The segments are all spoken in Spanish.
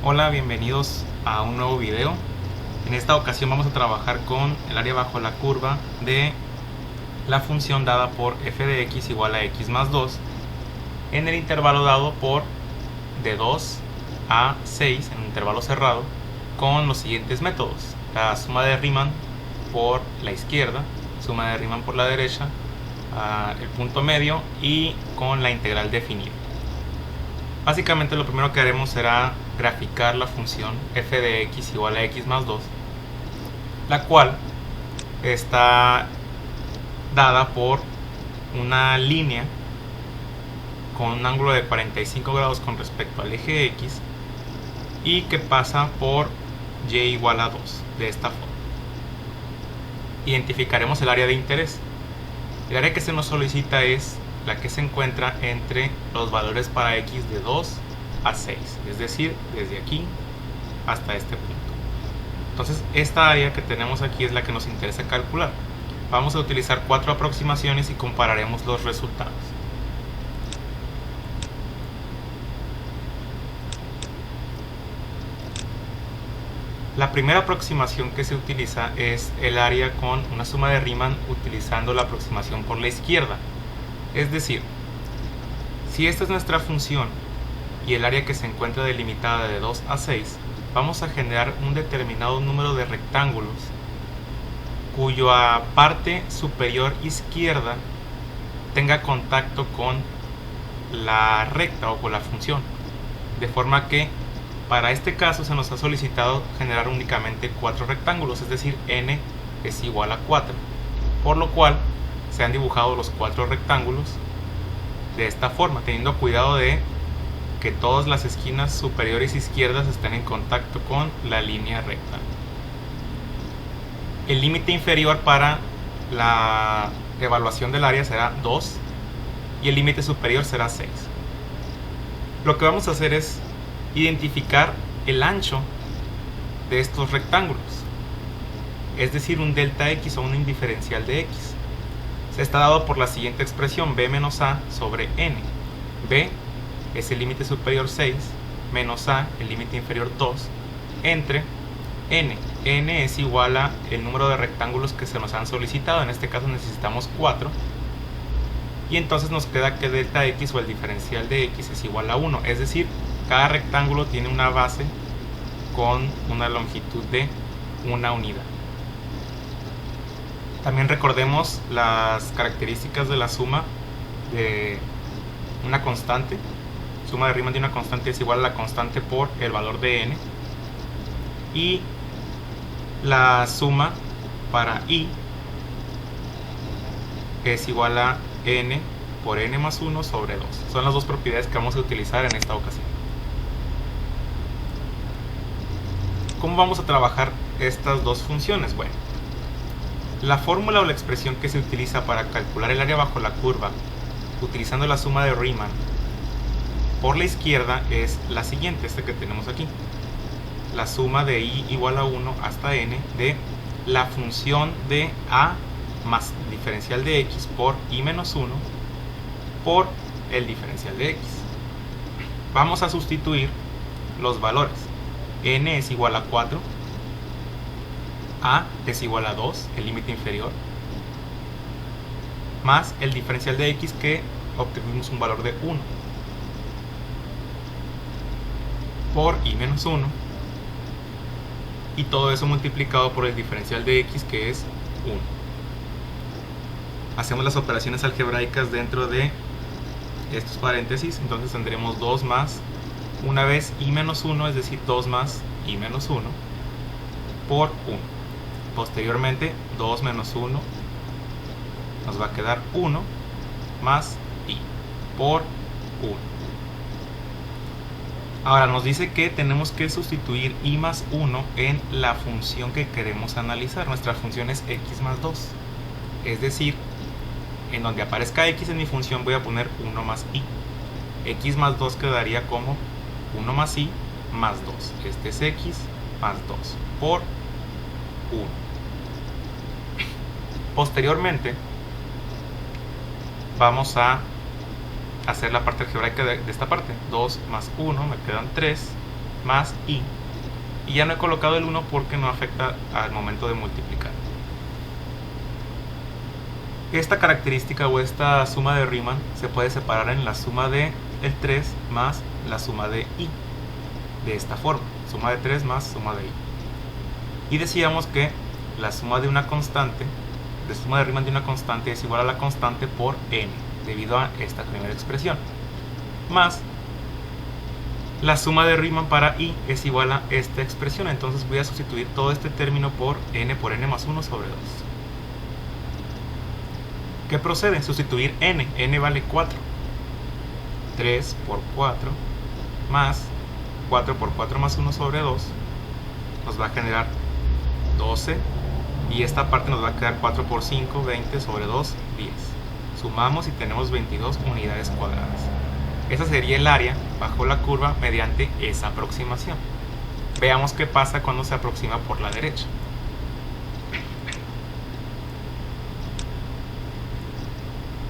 Hola, bienvenidos a un nuevo video. En esta ocasión vamos a trabajar con el área bajo la curva de la función dada por f de x igual a x más 2 en el intervalo dado por de 2 a 6 en un intervalo cerrado con los siguientes métodos: la suma de Riemann por la izquierda, suma de Riemann por la derecha, el punto medio y con la integral definida. Básicamente lo primero que haremos será graficar la función f de x igual a x más 2, la cual está dada por una línea con un ángulo de 45 grados con respecto al eje x y que pasa por y igual a 2, de esta forma. Identificaremos el área de interés. El área que se nos solicita es la que se encuentra entre los valores para x de 2 a 6, es decir, desde aquí hasta este punto. Entonces, esta área que tenemos aquí es la que nos interesa calcular. Vamos a utilizar 4 aproximaciones y compararemos los resultados. La primera aproximación que se utiliza es el área con una suma de Riemann utilizando la aproximación por la izquierda. Es decir, si esta es nuestra función y el área que se encuentra delimitada de 2 a 6, vamos a generar un determinado número de rectángulos cuya parte superior izquierda tenga contacto con la recta o con la función, de forma que para este caso se nos ha solicitado generar únicamente 4 rectángulos, es decir, n es igual a 4, por lo cual se han dibujado los 4 rectángulos de esta forma, teniendo cuidado de que todas las esquinas superiores izquierdas estén en contacto con la línea recta. El límite inferior para la evaluación del área será 2 y el límite superior será 6. Lo que vamos a hacer es identificar el ancho de estos rectángulos, es decir, un delta x o un indiferencial de x. Está dado por la siguiente expresión: b menos a sobre n. b es el límite superior 6 menos a el límite inferior 2 entre n. n es igual a el número de rectángulos que se nos han solicitado. En este caso necesitamos 4 y entonces nos queda que delta x o el diferencial de x es igual a 1, es decir, cada rectángulo tiene una base con una longitud de una unidad. También recordemos las características de la suma de una constante. Suma de Riemann de una constante es igual a la constante por el valor de n. Y la suma para i es igual a n por n más 1 sobre 2. Son las dos propiedades que vamos a utilizar en esta ocasión. ¿Cómo vamos a trabajar estas dos funciones? Bueno, la fórmula o la expresión que se utiliza para calcular el área bajo la curva utilizando la suma de Riemann por la izquierda es la siguiente, esta que tenemos aquí: la suma de i igual a 1 hasta n de la función de a más diferencial de x por i menos 1 por el diferencial de x. Vamos a sustituir los valores. N es igual a 4, a es igual a 2, el límite inferior, más el diferencial de x, que obtuvimos un valor de 1, por i menos 1, y todo eso multiplicado por el diferencial de x, que es 1. Hacemos las operaciones algebraicas dentro de estos paréntesis, entonces tendremos 2 más una vez i menos 1, es decir, 2 más i menos 1 por 1. Posteriormente 2 menos 1 nos va a quedar 1 más i por 1. Ahora nos dice que tenemos que sustituir i más 1 en la función que queremos analizar. Nuestra función es x más 2, es decir, en donde aparezca x en mi función voy a poner 1 más i. X más 2 quedaría como 1 más i más 2. Este es x más 2 por 1. Posteriormente vamos a hacer la parte algebraica de esta parte. 2 más 1 me quedan 3 más i. Y ya no he colocado el 1 porque no afecta al momento de multiplicar. Esta característica o esta suma de Riemann se puede separar en la suma de el 3 más la suma de i. De esta forma, suma de 3 más suma de i. Y decíamos que la suma de una constante, de suma de Riemann de una constante es igual a la constante por n, debido a esta primera expresión. Más la suma de Riemann para i es igual a esta expresión. Entonces voy a sustituir todo este término por n más 1 sobre 2. ¿Qué procede? Sustituir n. N vale 4. 3 por 4 más 4 por 4 más 1 sobre 2 nos va a generar 12. Y esta parte nos va a quedar 4 por 5, 20 sobre 2, 10. Sumamos y tenemos 22 unidades cuadradas. Esa sería el área bajo la curva mediante esa aproximación. Veamos qué pasa cuando se aproxima por la derecha.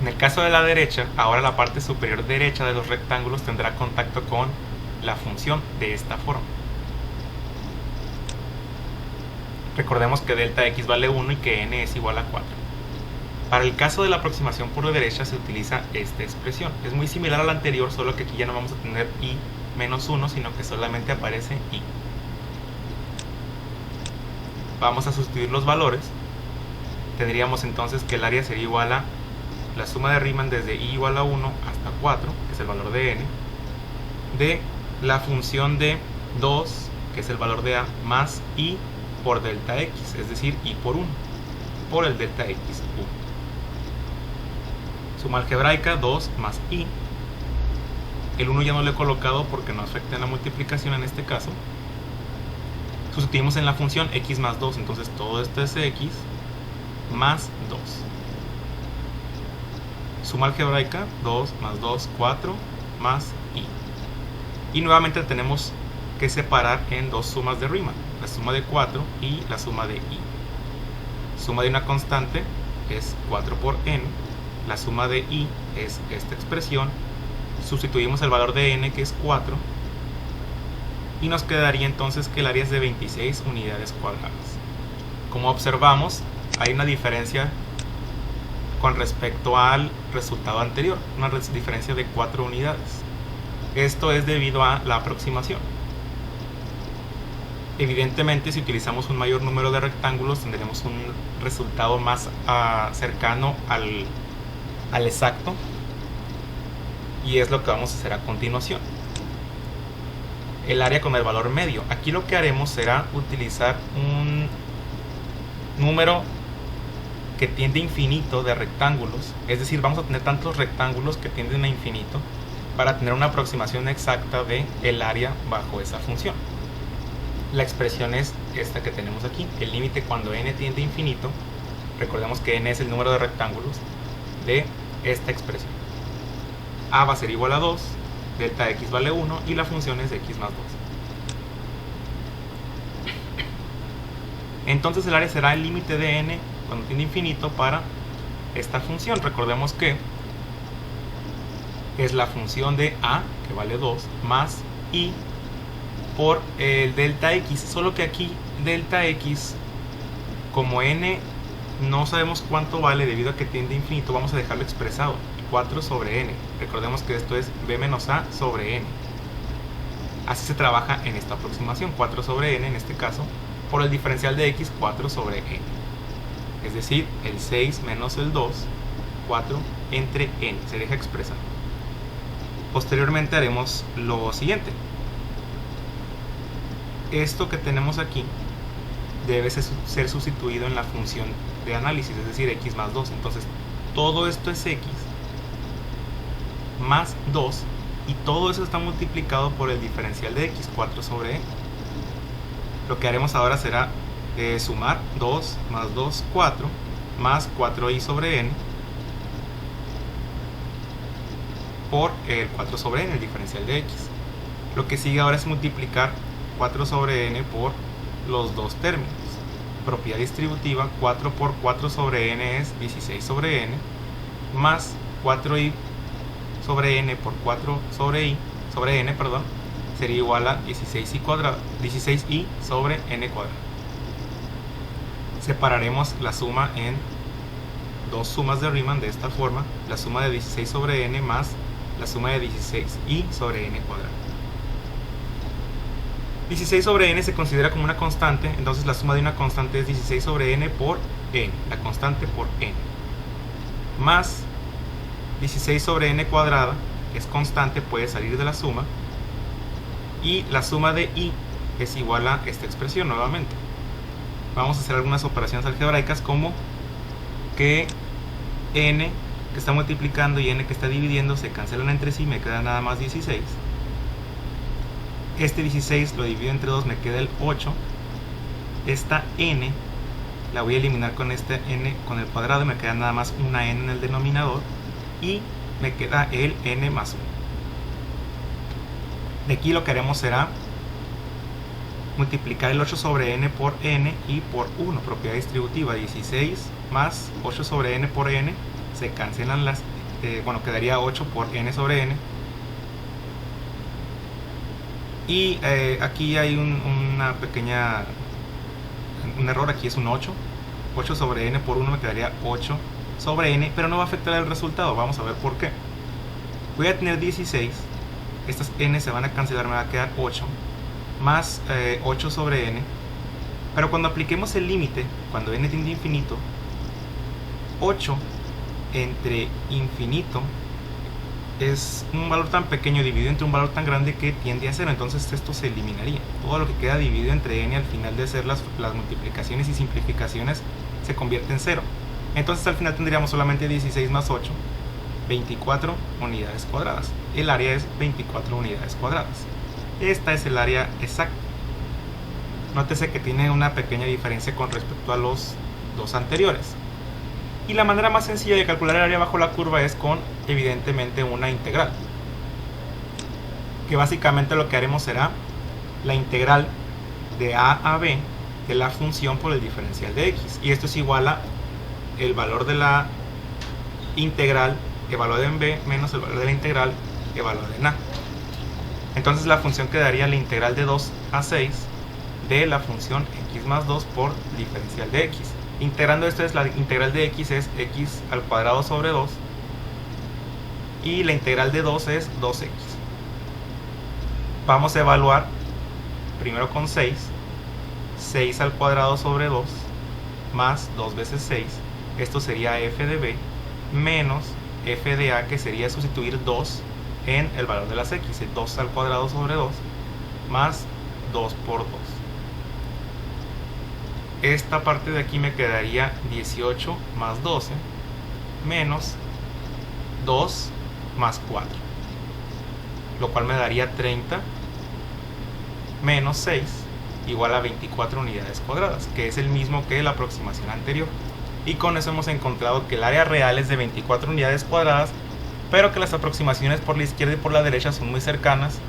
En el caso de la derecha, ahora la parte superior derecha de los rectángulos tendrá contacto con la función de esta forma. Recordemos que delta x vale 1 y que n es igual a 4. Para el caso de la aproximación por la derecha se utiliza esta expresión. Es muy similar a la anterior, solo que aquí ya no vamos a tener i menos 1, sino que solamente aparece i. Vamos a sustituir los valores. Tendríamos entonces que el área sería igual a la suma de Riemann desde i igual a 1 hasta 4, que es el valor de n, de la función de 2, que es el valor de a, más i por delta x, es decir, i por 1, por el delta x 1. Suma algebraica 2 más i. El 1 ya no lo he colocado porque no afecta en la multiplicación en este caso. Sustituimos en la función x más 2, entonces todo esto es x más 2. Suma algebraica 2 más 2, 4 más i. Y nuevamente tenemos que separar en dos sumas de Riemann, la suma de 4 y la suma de i. Suma de una constante es 4 por n, la suma de i es esta expresión, sustituimos el valor de n que es 4 y nos quedaría entonces que el área es de 26 unidades cuadradas. Como observamos, hay una diferencia con respecto al resultado anterior, una diferencia de 4 unidades. Esto es debido a la aproximación. Evidentemente, si utilizamos un mayor número de rectángulos, tendremos un resultado más cercano al exacto, y es lo que vamos a hacer a continuación. El área con el valor medio. Aquí lo que haremos será utilizar un número que tiende a infinito de rectángulos, es decir, vamos a tener tantos rectángulos que tienden a infinito para tener una aproximación exacta de el área bajo esa función. La expresión es esta que tenemos aquí, el límite cuando n tiende a infinito. Recordemos que n es el número de rectángulos de esta expresión. A va a ser igual a 2, delta x vale 1 y la función es x más 2. Entonces el área será el límite de n cuando tiende a infinito para esta función. Recordemos que es la función de a, que vale 2, más i por el delta x, solo que aquí delta x, como n no sabemos cuánto vale debido a que tiende a infinito, vamos a dejarlo expresado, 4 sobre n. Recordemos que esto es b menos a sobre n. Así se trabaja en esta aproximación, 4 sobre n en este caso, por el diferencial de x, 4 sobre n. Es decir, el 6 menos el 2, 4 entre n, se deja expresar. Posteriormente haremos lo siguiente. Esto que tenemos aquí debe ser sustituido en la función de análisis, es decir, x más 2. Entonces, todo esto es x más 2 y todo eso está multiplicado por el diferencial de x, 4 sobre n. Lo que haremos ahora será sumar 2 más 2, 4, más 4i sobre n por el 4 sobre n, el diferencial de x. Lo que sigue ahora es multiplicar 4 sobre n por los dos términos. Propiedad distributiva, 4 por 4 sobre n es 16 sobre n, más 4i sobre n por 4 sobre n, sería igual a 16i sobre n cuadrado. Separaremos la suma en dos sumas de Riemann de esta forma, la suma de 16 sobre n más la suma de 16i sobre n cuadrado. 16 sobre n se considera como una constante, entonces la suma de una constante es 16 sobre n por n, la constante por n, más 16 sobre n cuadrada, que es constante, puede salir de la suma, y la suma de i es igual a esta expresión nuevamente. Vamos a hacer algunas operaciones algebraicas como que n que está multiplicando y n que está dividiendo se cancelan entre sí, me queda nada más 16. Este 16 lo divido entre 2, me queda el 8. Esta n la voy a eliminar con este n con el cuadrado, me queda nada más una n en el denominador y me queda el n más 1. De aquí lo que haremos será multiplicar el 8 sobre n por n y por 1, propiedad distributiva. 16 más 8 sobre n por n, se cancelan las, quedaría 8 por n sobre n. Y aquí hay un error, aquí es un 8. 8 sobre n por 1 me quedaría 8 sobre n, pero no va a afectar el resultado. Vamos a ver por qué. Voy a tener 16, estas n se van a cancelar, me va a quedar 8, más 8 sobre n, pero cuando apliquemos el límite, cuando n tiende a infinito, 8 entre infinito es un valor tan pequeño dividido entre un valor tan grande que tiende a 0, entonces esto se eliminaría. Todo lo que queda dividido entre n al final de hacer las multiplicaciones y simplificaciones se convierte en 0. Entonces al final tendríamos solamente 16 más 8, 24 unidades cuadradas. El área es 24 unidades cuadradas. Esta es el área exacta. Nótese que tiene una pequeña diferencia con respecto a los dos anteriores. Y la manera más sencilla de calcular el área bajo la curva es con, evidentemente, una integral. Que básicamente lo que haremos será la integral de a a b de la función por el diferencial de x. Y esto es igual a el valor de la integral evaluada en b menos el valor de la integral evaluada en a. Entonces la función quedaría la integral de 2 a 6 de la función x más 2 por diferencial de x. Integrando esto, es la integral de x es x al cuadrado sobre 2 y la integral de 2 es 2x. Vamos a evaluar primero con 6 al cuadrado sobre 2 más 2 veces 6, esto sería f de b menos f de a, que sería sustituir 2 en el valor de las x, 2 al cuadrado sobre 2 más 2 por 2. Esta parte de aquí me quedaría 18 más 12 menos 2 más 4, lo cual me daría 30 menos 6 igual a 24 unidades cuadradas, que es el mismo que la aproximación anterior. Y con eso hemos encontrado que el área real es de 24 unidades cuadradas, pero que las aproximaciones por la izquierda y por la derecha son muy cercanas,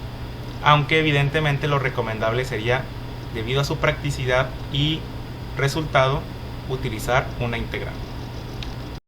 aunque evidentemente lo recomendable sería, debido a su practicidad y resultado, utilizar una integral.